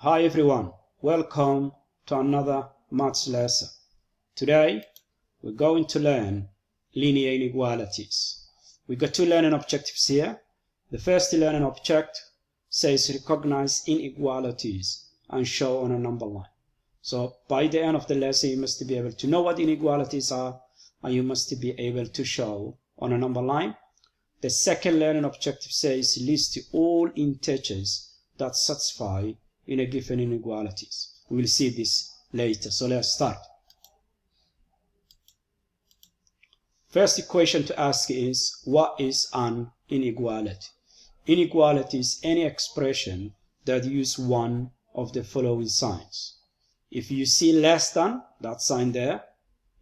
Hi everyone, welcome to another maths lesson. Today we're going to learn linear inequalities. We got two learning objectives here. The first learning object says recognize inequalities and show on a number line. So by the end of the lesson you must be able to know what inequalities are and you must be able to show on a number line. The second learning objective says list all integers that satisfy in a given inequalities. We will see this later, so let's start. First equation to ask is, what is an inequality? Inequality is any expression that use one of the following signs. If you see less than, that sign there,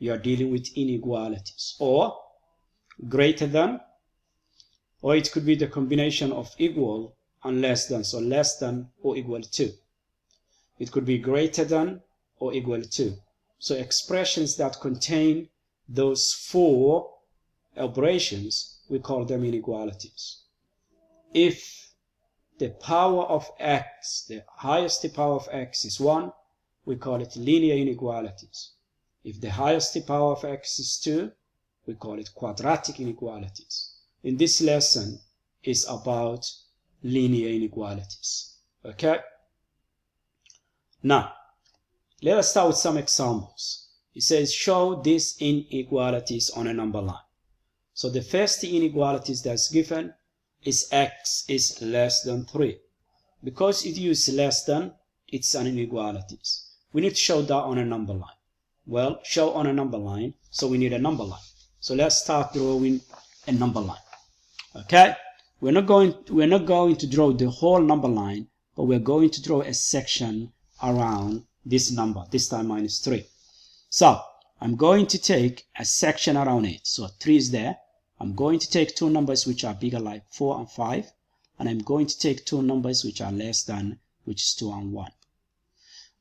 you are dealing with inequalities, or greater than, or it could be the combination of equal and less than, so less than or equal to. It could be greater than or equal to. So expressions that contain those four operations, we call them inequalities. If the power of x, the highest power of x is 1, we call it linear inequalities. If the highest power of x is 2, we call it quadratic inequalities. In this lesson is about linear inequalities. Okay? Now, let us start with some examples. It says show these inequalities on a number line. So the first inequalities that's given is x is less than 3. Because it uses less than, it's an inequality. We need to show that on a number line. Well, show on a number line, so we need a number line. So let's start drawing a number line. Okay? We're not going to draw the whole number line, but we're going to draw a section around this number, this time minus 3. So I'm going to take a section around it. So 3 is there. I'm going to take two numbers which are bigger, like 4 and 5, and I'm going to take two numbers which are less than, which is 2 and 1.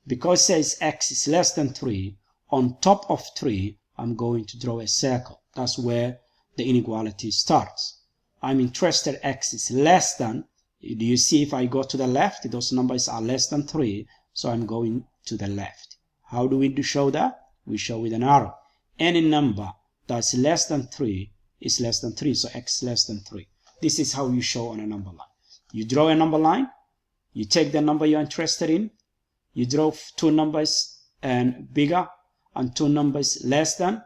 Because it says x is less than 3, on top of 3 I'm going to draw a circle. That's where the inequality starts. I'm interested x is less than. Do you see if I go to the left, those numbers are less than 3, so I'm going to the left. How do we show that? We show with an arrow. Any number that's less than 3 is less than 3, so x is less than 3. This is how you show on a number line. You draw a number line, you take the number you're interested in, you draw two numbers and bigger and two numbers less than.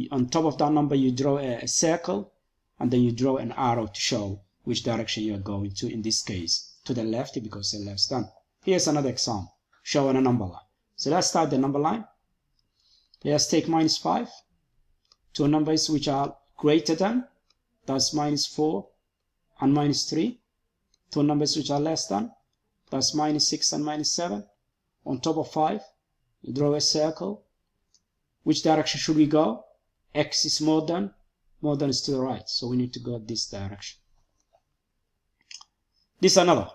On top of that number you draw a circle, and then you draw an arrow to show which direction you are going to, in this case to the left because it's less than. Here's another example, show on a number line. So let's start the number line. Let's take minus 5, two numbers which are greater than, that's minus 4 and minus 3, two numbers which are less than, that's minus 6 and minus 7. On top of 5 you draw a circle. Which direction should we go? X is more than is to the right, so we need to go this direction. This is another one.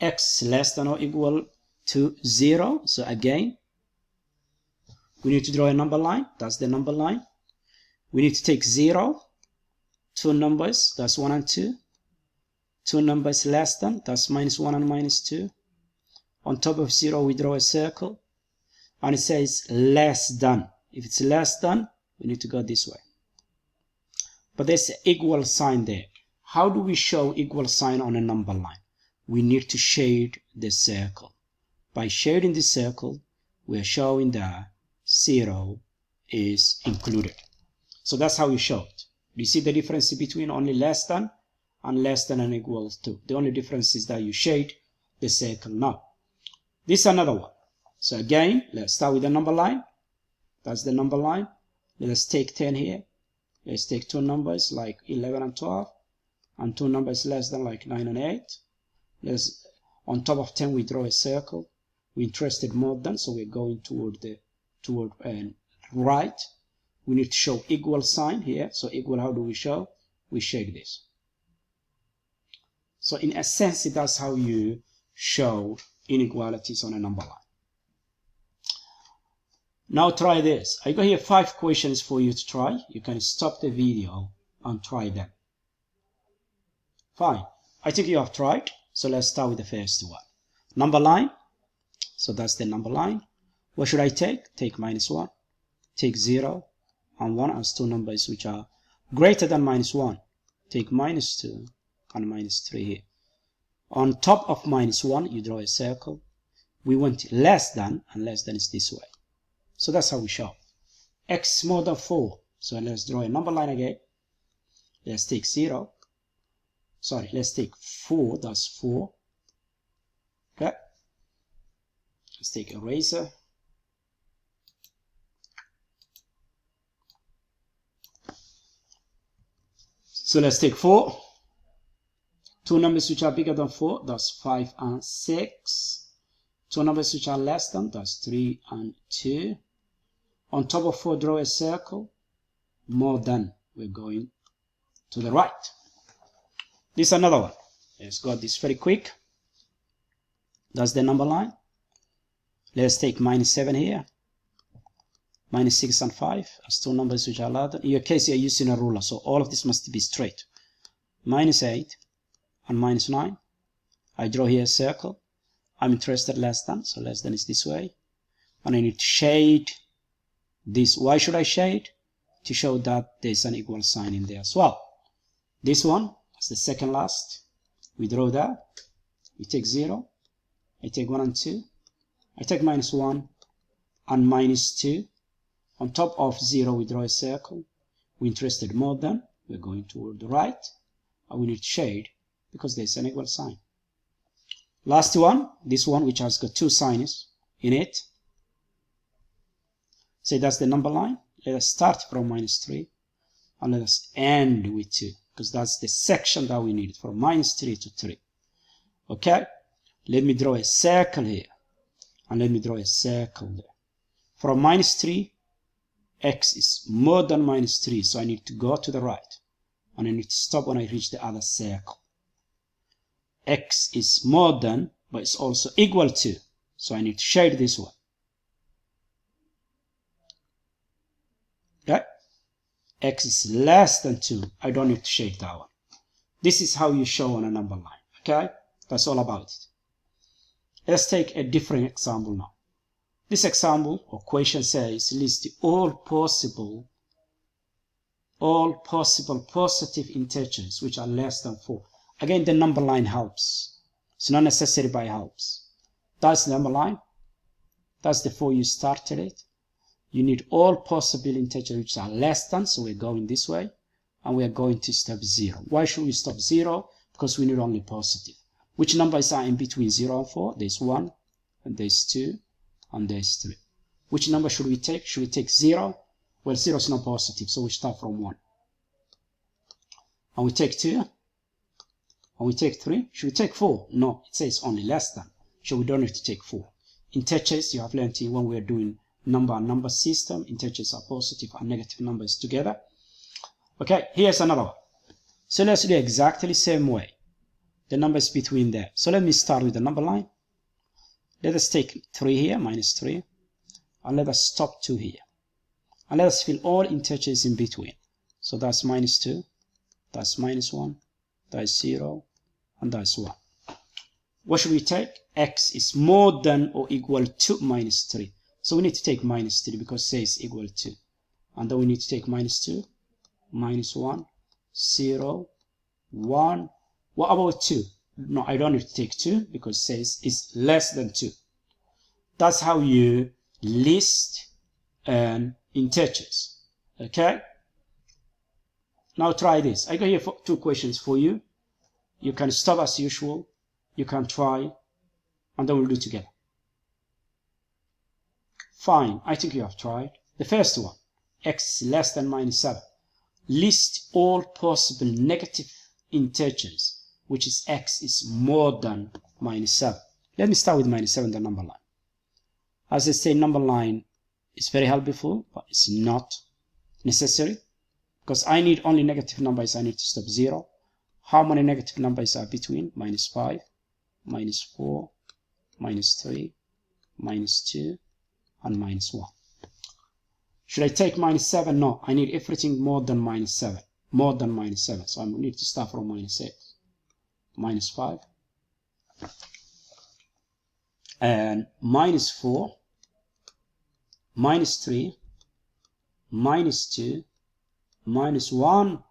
X less than or equal to 0, so again we need to draw a number line. That's the number line. We need to take 0, two numbers, that's 1 and 2, two numbers less than, that's minus 1 and minus 2. On top of 0 we draw a circle, and it says less than. If it's less than, we need to go this way. But there's an equal sign there. How do we show equal sign on a number line? We need to shade the circle. By shading the circle, we are showing that 0 is included. So that's how we show it. Do you see the difference between only less than and less than and equal to? The only difference is that you shade the circle now. This is another one. So again, let's start with the number line. That's the number line. Let's take 10 here. Let's take two numbers like 11 and 12, and two numbers less than like 9 and 8. On top of 10 we draw a circle. We're interested more than, so we're going toward right. We need to show equal sign here. So equal, how do we show? We shade this. So in a sense, that's how you show inequalities on a number line. Now try this. I got here 5 questions for you to try. You can stop the video and try them. Fine. I think you have tried. So let's start with the first one. Number line. So that's the number line. What should I take? Take minus 1. Take 0 and 1 as two numbers which are greater than minus 1. Take minus 2 and minus 3 here. On top of minus 1, you draw a circle. We want less than, and less than is this way. So that's how we show. X more than 4. So let's draw a number line again. Let's take 0. Sorry, let's take 4. That's 4. Okay. Let's take eraser. So let's take 4. Two numbers which are bigger than 4, that's 5 and 6. Two numbers which are less than, that's 3 and 2. On top of 4, draw a circle. More than, we're going to the right. This is another one. Let's go this very quick. That's the number line. Let's take minus 7 here. Minus 6 and 5 as two numbers which are larger. In your case, you're using a ruler, so all of this must be straight. Minus 8 and minus 9. I draw here a circle. I'm interested less than, so less than is this way. And I need to shade this. Why should I shade? To show that there's an equal sign in there as well. This one is the second last. We draw that. We take 0. I take 1 and 2. I take minus 1 and minus 2. On top of 0, we draw a circle. We're interested more than. We're going toward the right. And we need to shade because there's an equal sign. Last one, this one which has got two signs in it. So that's the number line. Let us start from minus 3 and let us end with 2 because that's the section that we need from minus 3 to 3. Okay, let me draw a circle here and let me draw a circle there. From minus 3, x is more than minus 3, so I need to go to the right and I need to stop when I reach the other circle. X is more than, but it's also equal to, so I need to shade this one. Okay, x is less than 2. I don't need to shade that one. This is how you show on a number line. Okay, that's all about it. Let's take a different example now. This example or question says list all possible positive integers which are less than 4. Again, the number line helps. It's not necessary, but it helps. That's the number line. That's the 4 you started it. You need all possible integers which are less than, so we're going this way. And we are going to stop 0. Why should we stop 0? Because we need only positive. Which numbers are in between 0 and 4? There's 1, and there's 2, and there's 3. Which number should we take? Should we take 0? Well, 0 is not positive, so we start from 1. And we take 2. And we take 3. Should we take 4? No, it says only less than. So we don't have to take 4. Integers, you have learned when we are doing number and number system, integers are positive and negative numbers together. Okay, here's another one. So let's do exactly the same way. The numbers between there. So let me start with the number line. Let us take 3 here, minus 3. And let us stop 2 here. And let us fill all integers in between. So that's minus 2. That's minus 1. That's 0. And that's 1. What should we take? X is more than or equal to minus 3. So we need to take minus 3 because it says equal to. And then we need to take minus 2, minus 1, 0, 1. What about 2? No, I don't need to take 2 because it says it's less than 2. That's how you list integers. Okay? Now try this. I got here 2 questions for you. You can stop as usual. You can try. And then we'll do it together. Fine. I think you have tried. The first one. X is less than minus 7. List all possible negative integers, which is x is more than minus 7. Let me start with minus 7, the number line. As I say, number line is very helpful, but it's not necessary. Because I need only negative numbers, I need to stop 0. How many negative numbers are between? Minus 5, minus 4, minus 3, minus 2, and minus 1. Should I take minus 7? No, I need everything more than minus 7. More than minus 7. So I need to start from minus 6. Minus 5. and minus 4, minus 3, minus 2, minus 1.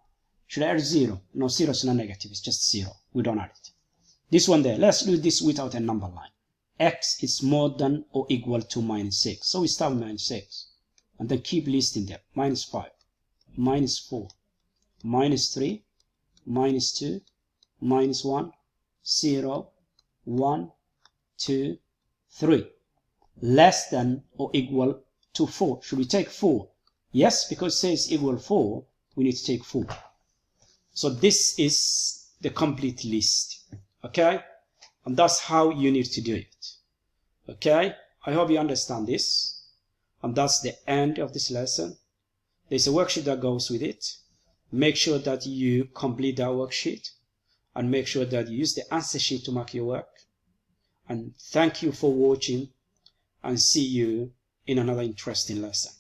Should I add 0? No, 0 is not negative, it's just 0. We don't add it. This one there, let's do this without a number line. X is more than or equal to minus 6. So we start with minus 6. And then keep listing them. Minus 5, minus 4, minus 3, minus 2, minus 1, 0, 1, 2, 3. Less than or equal to 4. Should we take 4? Yes, because it says equal 4, we need to take 4. So this is the complete list. Okay? And that's how you need to do it. Okay? I hope you understand this. And that's the end of this lesson. There's a worksheet that goes with it. Make sure that you complete that worksheet. And make sure that you use the answer sheet to mark your work. And thank you for watching. And see you in another interesting lesson.